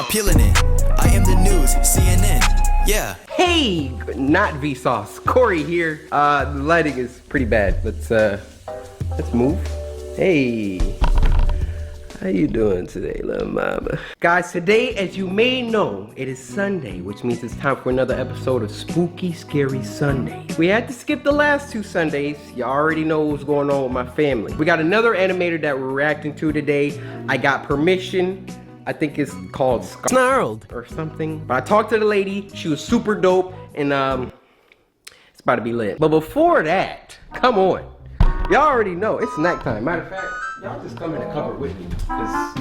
peeling it. I am the news, CNN. Yeah. Hey, not Vsauce. Corey here. The lighting is pretty bad. Let's move. Hey. How you doing today, little mama? Guys, today, as you may know, it is Sunday, which means it's time for another episode of Spooky Scary Sunday. We had to skip the last 2 Sundays. You already know what's going on with my family. We got another animator that we're reacting to today. I got permission. I think it's called Snarled or something. But I talked to the lady. She was super dope, and it's about to be lit. But before that, come on. Y'all already know it's snack time. Matter of fact, y'all just come in the cupboard with me, cause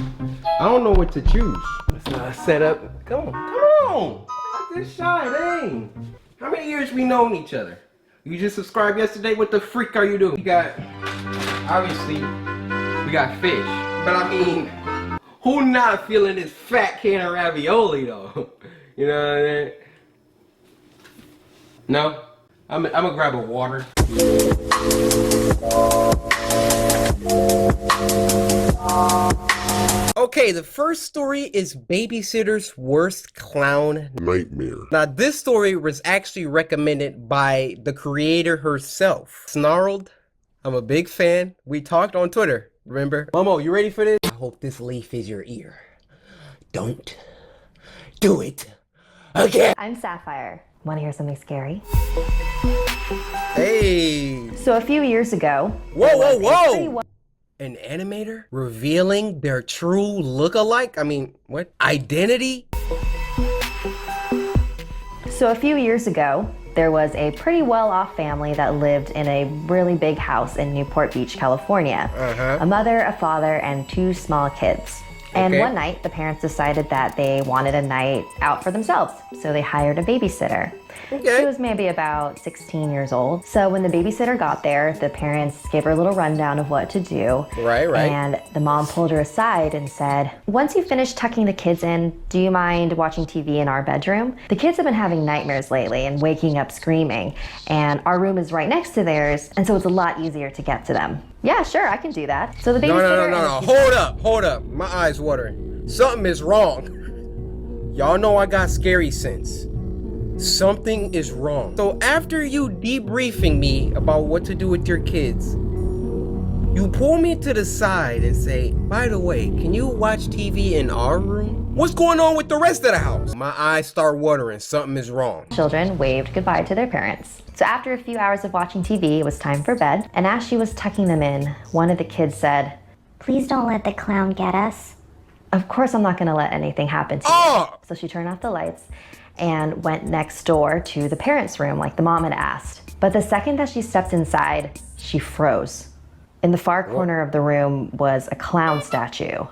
I don't know what to choose. Let's set up. Come on. Look at this shy, dang. How many years we known each other? You just subscribed yesterday? What the freak are you doing? We got, obviously, we got fish. But I mean, who not feeling this fat can of ravioli though? You know what I mean? No? I'm gonna grab a water. Okay, the first story is Babysitter's Worst Clown Nightmare. Now, this story was actually recommended by the creator herself. Snarled, I'm a big fan. We talked on Twitter, remember? Momo, you ready for this? I hope this leaf is your ear. Don't do it again. I'm Sapphire. Want to hear something scary? Hey. So a few years ago... Whoa! An animator revealing their true look-alike? I mean, what? Identity? So a few years ago, there was a pretty well-off family that lived in a really big house in Newport Beach, California. A mother, a father, and 2 small kids. And one night, the parents decided that they wanted a night out for themselves, so they hired a babysitter. She was maybe about 16 years old. So when the babysitter got there, the parents gave her a little rundown of what to do. Right. And the mom pulled her aside and said, once you finish tucking the kids in, do you mind watching TV in our bedroom? The kids have been having nightmares lately and waking up screaming. And our room is right next to theirs, and so it's a lot easier to get to them. Yeah, sure, I can do that. So the babysitter... No. Hold up. My eyes watering. Something is wrong. Y'all know I got scary sense. Something is wrong. So after you debriefing me about what to do with your kids, you pull me to the side and say, by the way, can you watch TV in our room? What's going on with the rest of the house? My eyes start watering. Something is wrong. Children waved goodbye to their parents. So after a few hours of watching TV, it was time for bed. And as she was tucking them in, one of the kids said, "Please don't let the clown get us." Of course I'm not gonna let anything happen to you. So she turned off the lights and went next door to the parents' room like the mom had asked. But the second that she stepped inside, she froze. In the far corner of the room was a clown statue.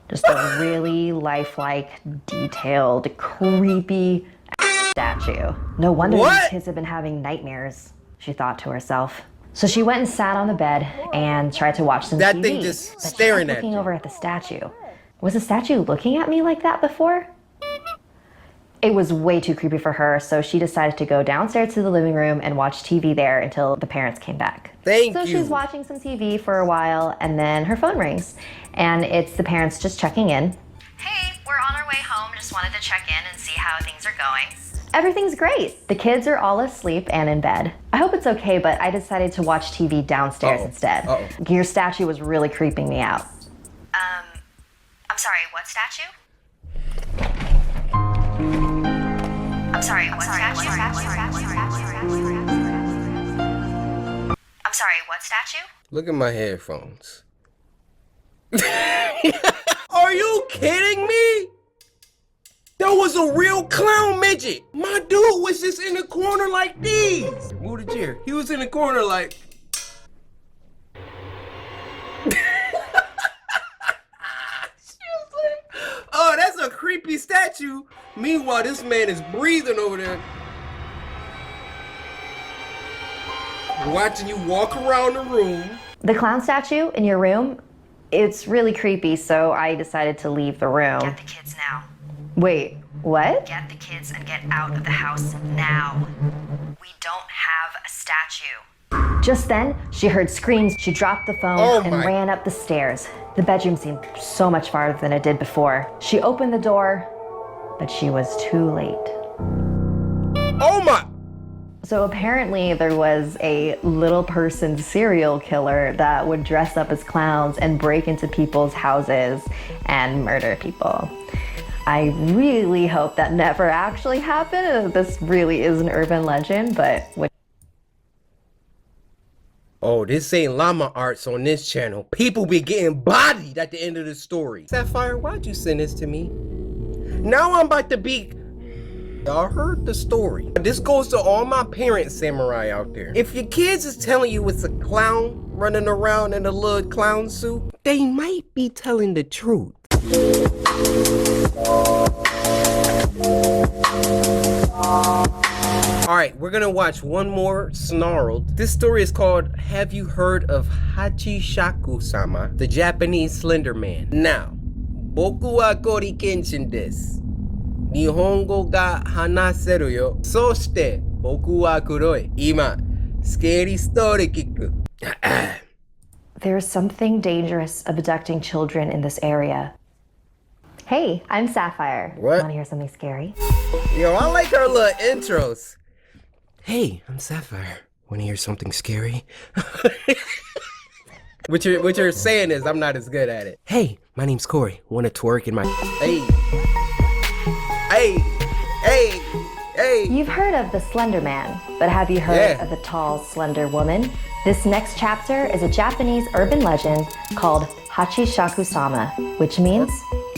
Just a really lifelike, detailed, creepy statue. No wonder these kids have been having nightmares, she thought to herself. So she went and sat on the bed and tried to watch some TV. That thing just staring at you. Looking over at the statue. Was the statue looking at me like that before? It was way too creepy for her, so she decided to go downstairs to the living room and watch TV there until the parents came back. So she's watching some TV for a while, and then her phone rings. And it's the parents just checking in. Hey, we're on our way home. Just wanted to check in and see how things are going. Everything's great. The kids are all asleep and in bed. I hope it's okay, but I decided to watch TV downstairs instead. Your statue was really creeping me out. I'm sorry, what statue? I'm sorry, what statue? I'm sorry, what statue? Look at my headphones. Are you kidding me? That was a real clown midget. My dude was just in the corner like these. Move the chair. He was in the corner like... Oh, that's a creepy statue. Meanwhile, this man is breathing over there. Watching you walk around the room. The clown statue in your room, it's really creepy, so I decided to leave the room. Get the kids now. Wait, what? Get the kids and get out of the house now. We don't have a statue. Just then, she heard screams. She dropped the phone and ran up the stairs. The bedroom seemed so much farther than it did before. She opened the door, but she was too late. Oh my! So apparently there was a little person serial killer that would dress up as clowns and break into people's houses and murder people. I really hope that never actually happened. This really is an urban legend, but Oh, this ain't llama arts on this channel. People be getting bodied at the end of the story. Sapphire, why'd you send this to me? Now I'm about to be... Y'all heard the story. This goes to all my parents, samurai out there. If your kids is telling you it's a clown running around in a little clown suit, they might be telling the truth. Alright, we're gonna watch one more snarled. This story is called Have You Heard of Hachishaku-sama, the Japanese Slender Man? Now, boku wa CoryxKenshin desu. Nihongo ga hanaseru yo. Soshite, boku wa kuroi. Ima, scary story kiku. there's something dangerous abducting children in this area. Hey, I'm Sapphire. What? Want to hear something scary? Yo, I like our little intros. Hey, I'm Sapphire. Want to hear something scary? What you're saying is I'm not as good at it. Hey, my name's Corey. Want to twerk in my... Hey. Hey. Hey. Hey. You've heard of the Slender Man, but have you heard of the tall, slender woman? This next chapter is a Japanese urban legend called Hachishaku-sama, which means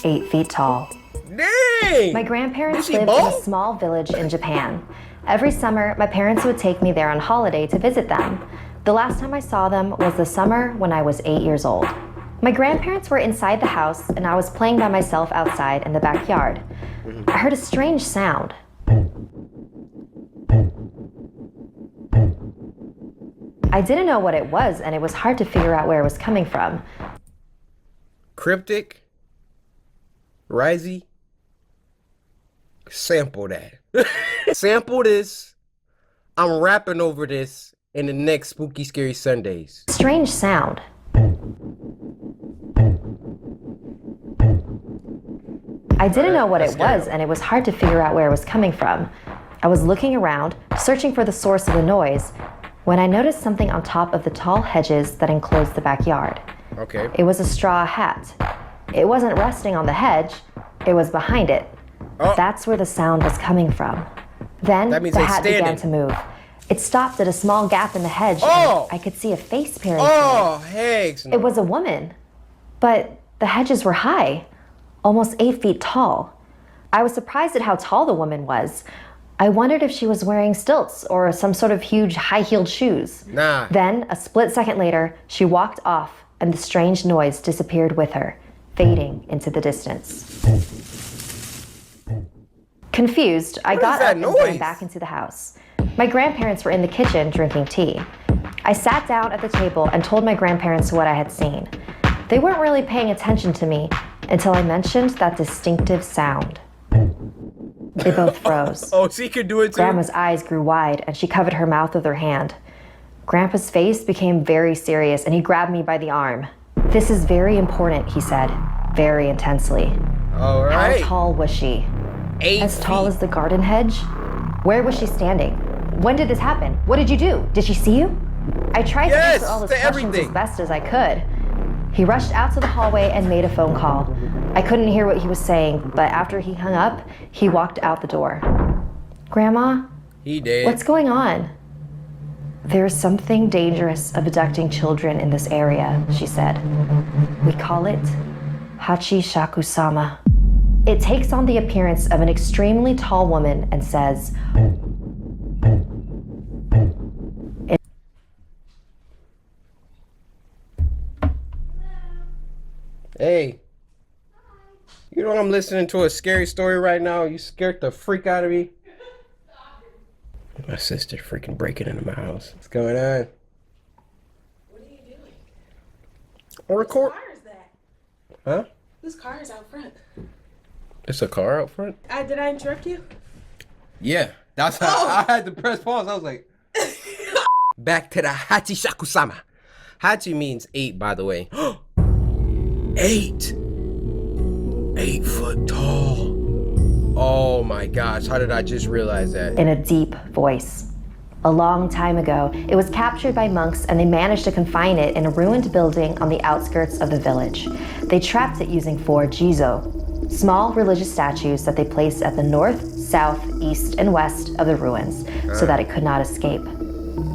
8 feet tall. Dang! My grandparents lived in a small village in Japan. Every summer, my parents would take me there on holiday to visit them. The last time I saw them was the summer when I was 8 years old. My grandparents were inside the house and I was playing by myself outside in the backyard. I heard a strange sound. I didn't know what it was and it was hard to figure out where it was coming from. Cryptic? Risey? Sample that. Sample this. I'm rapping over this in the next Spooky Scary Sundays. Strange sound. I didn't know what it was and it was hard to figure out where it was coming from. I was looking around, searching for the source of the noise, when I noticed something on top of the tall hedges that enclosed the backyard. Okay. It was a straw hat. It wasn't resting on the hedge, it was behind it. Oh. That's where the sound was coming from. Then That means the it's hat began standing. to move. It stopped at a small gap in the hedge Oh. and I could see a face peering through Oh, heck. it. It was a woman, but the hedges were high, almost 8 feet tall. I was surprised at how tall the woman was. I wondered if she was wearing stilts or some sort of huge high-heeled shoes. Nah. Then, a split second later, she walked off and the strange noise disappeared with her, fading into the distance. Confused, I got up and ran back into the house. My grandparents were in the kitchen drinking tea. I sat down at the table and told my grandparents what I had seen. They weren't really paying attention to me until I mentioned that distinctive sound. They both froze. Oh, she could do it too? Grandma's eyes grew wide and she covered her mouth with her hand. Grandpa's face became very serious and he grabbed me by the arm. This is very important, he said, very intensely. All right. How tall was she? 8 As tall feet. as the garden hedge? Where was she standing? When did this happen? What did you do? Did she see you? I tried to answer all his questions as best as I could. He rushed out to the hallway and made a phone call. I couldn't hear what he was saying, but after he hung up, he walked out the door. Grandma? He did. What's going on? There's something dangerous abducting children in this area, she said. We call it Hachishaku-sama. It takes on the appearance of an extremely tall woman and says, Hey. You know I'm listening to a scary story right now? You scared the freak out of me? My sister freaking breaking into my house. What's going on? What are you doing? On record. Whose car is that? Huh? Whose car is out front? It's a car out front? Did I interrupt you? Yeah. That's how I had to press pause. I was like... Back to the Hachishaku-sama. Hachi means 8, by the way. 8 foot tall. Oh my gosh, how did I just realize that? in a deep voice. A long time ago, it was captured by monks and they managed to confine it in a ruined building on the outskirts of the village. They trapped it using 4 jizo, small religious statues that they placed at the north, south, east, and west of the ruins so that it could not escape.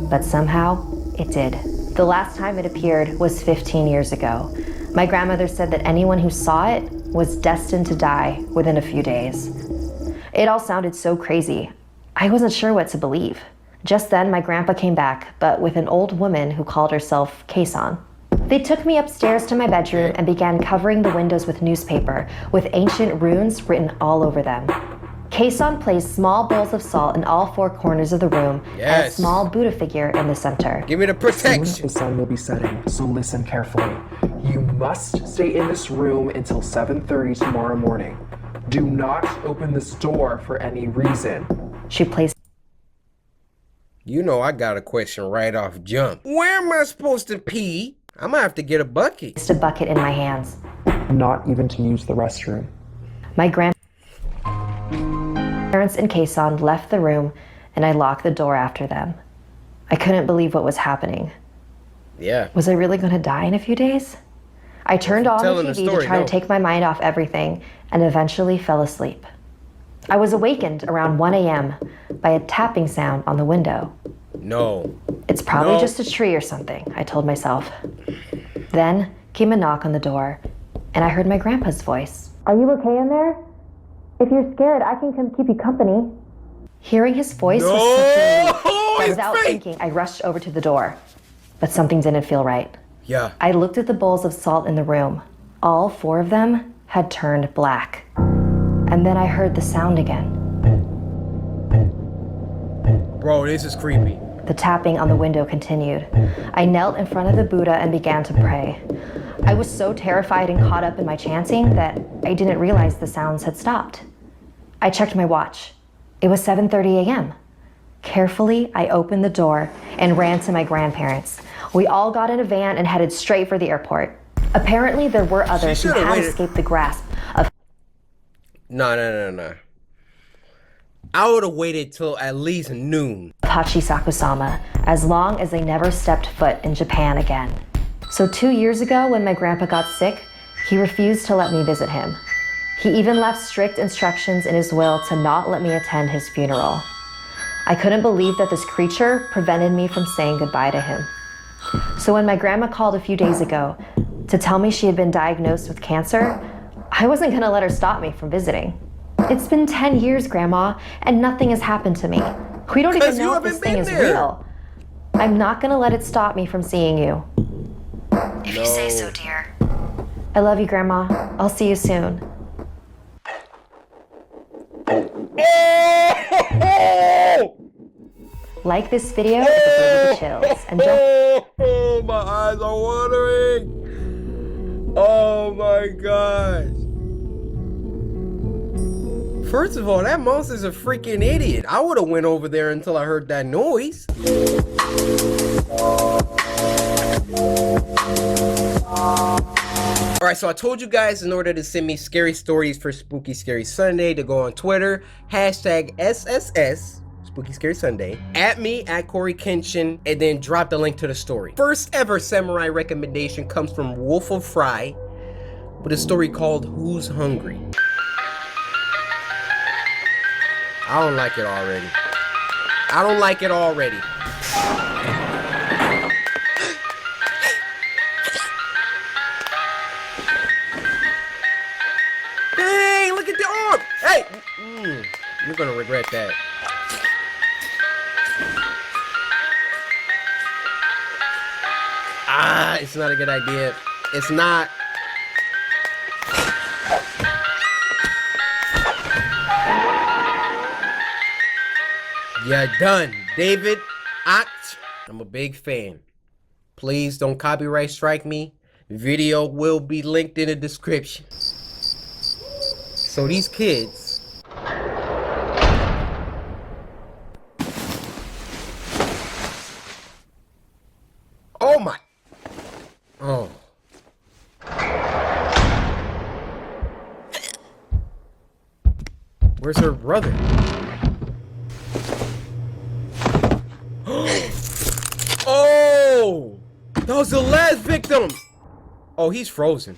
But somehow, it did. The last time it appeared was 15 years ago. My grandmother said that anyone who saw it was destined to die within a few days. It all sounded so crazy. I wasn't sure what to believe. Just then, my grandpa came back, but with an old woman who called herself Keisan. They took me upstairs to my bedroom and began covering the windows with newspaper, with ancient runes written all over them. Keisan placed small bowls of salt in all 4 corners of the room and a Yes. small Buddha figure in the center. Give me the Soon protection. the sun will be setting, so listen carefully. You must stay in this room until 7:30 tomorrow morning. Do not open this door for any reason. She placed You know I got a question right off jump. Where am I supposed to pee? I'm gonna have to get a bucket. a bucket in my hands. Not even to use the restroom. My grandparents and Keisan left the room and I locked the door after them. I couldn't believe what was happening. Yeah. Was I really going to die in a few days? I turned on the telling the TV story, to try no. to take my mind off everything and eventually fell asleep. I was awakened around 1 a.m. by a tapping sound on the window. No. It's probably No. just a tree or something, I told myself. Then came a knock on the door and I heard my grandpa's voice. Are you okay in there? If you're scared, I can come keep you company. Hearing his voice was such a relief that It's without fake. thinking, I rushed over to the door. But something didn't feel right. Yeah. I looked at the bowls of salt in the room. All 4 of them had turned black. And then I heard the sound again. Bro, this is creepy. The tapping on the window continued. I knelt in front of the Buddha and began to pray. I was so terrified and caught up in my chanting that I didn't realize the sounds had stopped. I checked my watch. It was 7:30 a.m. Carefully, I opened the door and ran to my grandparents. We all got in a van and headed straight for the airport. Apparently, there were others who should've had waited. escaped the grasp of No. I would have waited till at least noon. Hachisaku-sama, as long as they never stepped foot in Japan again. So 2 years ago, when my grandpa got sick, he refused to let me visit him. He even left strict instructions in his will to not let me attend his funeral. I couldn't believe that this creature prevented me from saying goodbye to him. So when my grandma called a few days ago to tell me she had been diagnosed with cancer, I wasn't gonna let her stop me from visiting. It's been 10 years, Grandma, and nothing has happened to me. We don't even 'Cause you know if haven't this thing been is there. real. I'm not gonna let it stop me from seeing you. If you say so, dear. I love you, Grandma. I'll see you soon. Like this video if it gave you the chills. And don't Oh, my eyes are watering. Oh my gosh. First of all, that monster's a freaking idiot. I would have went over there until I heard that noise. All right, so I told you guys in order to send me scary stories for Spooky Scary Sunday to go on Twitter, hashtag SSS, Spooky Scary Sunday, at me, at CoryxKenshin, and then drop the link to the story. First ever samurai recommendation comes from Wolf of Fry with a story called Who's Hungry? I don't like it already. I don't like it already. Dang, look at the arm. Hey, you're gonna regret that. It's not a good idea. It's not. Yeah, done. David Oct. I'm a big fan. Please don't copyright strike me. Video will be linked in the description. So these kids. Oh my. Oh. Where's her brother? Oh! That was the last victim! Oh, he's frozen.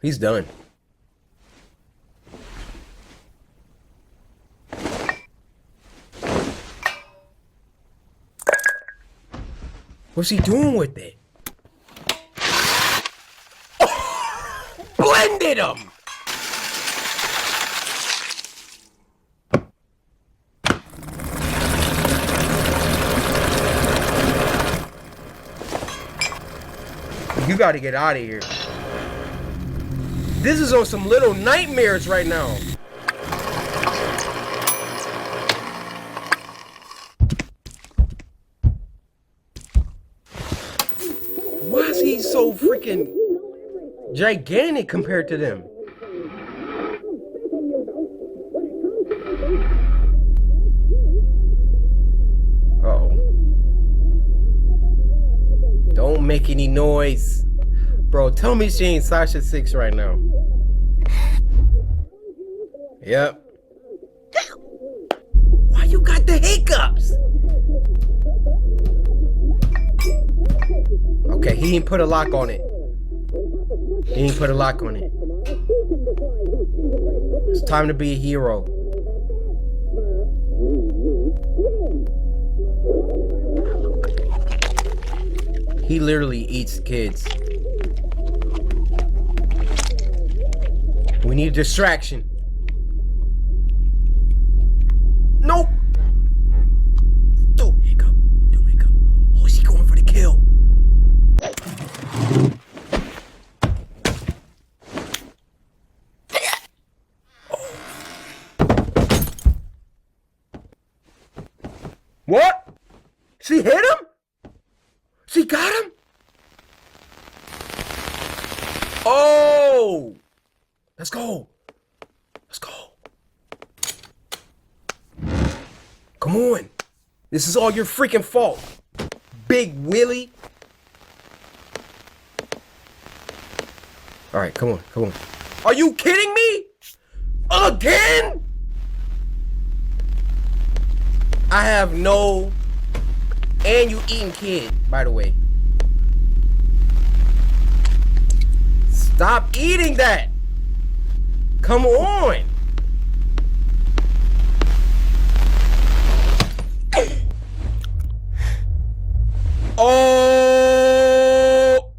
He's done. What's he doing with it? Oh, blended him! You gotta get out of here. This is on some little nightmares right now. Why is he so freaking gigantic compared to them? Uh-oh. Don't make any noise. Bro, tell me she ain't Sasha 6 right now. Yep. Why you got the hiccups? Okay, he ain't put a lock on it. He ain't put a lock on it. It's time to be a hero. He literally eats kids. We need a distraction. Nope. Don't hiccup. Don't hiccup. Oh, is he going for the kill? Oh. What? She hit him? She got him? Oh! Let's go. Let's go. Come on. This is all your freaking fault, Big Willie. All right, come on, come on. Are you kidding me? Again? I have no... And you eating kid, by the way. Stop eating that. Come on. Oh.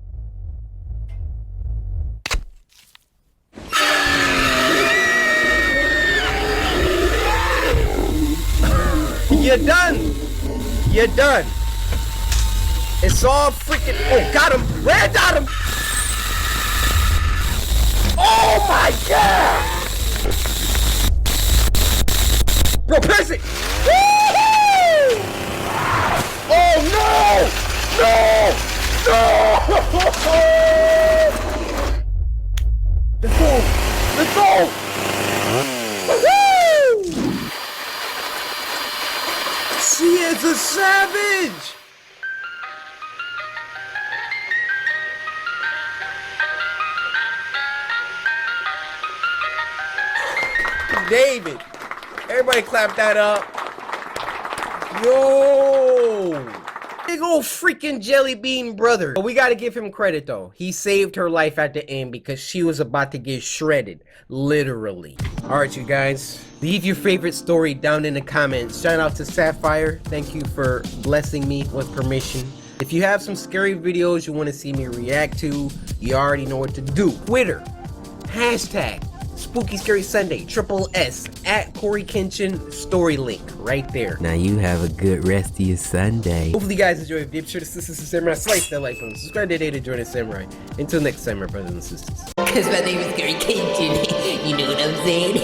You're done. You're done. It's all freaking... Oh, got him. Red got him. Oh my God! Bro, press it! Woo-hoo! Oh no! No! No! Let's go! Let's go! Woo-hoo! She is a savage! David, everybody clap that up. Yo, big old freaking jelly bean brother. But we gotta give him credit though. He saved her life at the end because she was about to get shredded, literally. All right, you guys, leave your favorite story down in the comments. Shout out to Sapphire. Thank you for blessing me with permission. If you have some scary videos you want to see me react to, you already know what to do. Twitter, hashtag Spooky Scary Sunday, @S, @CoryxKenshin, story link right there. Now you have a good rest of your Sunday. Hopefully you guys enjoyed. Be sure to sister Samurai, slice that like button, subscribe today to join the Samurai. Until next time, my brothers and sisters. Cause my name is CoryxKenshin, you know what I'm saying?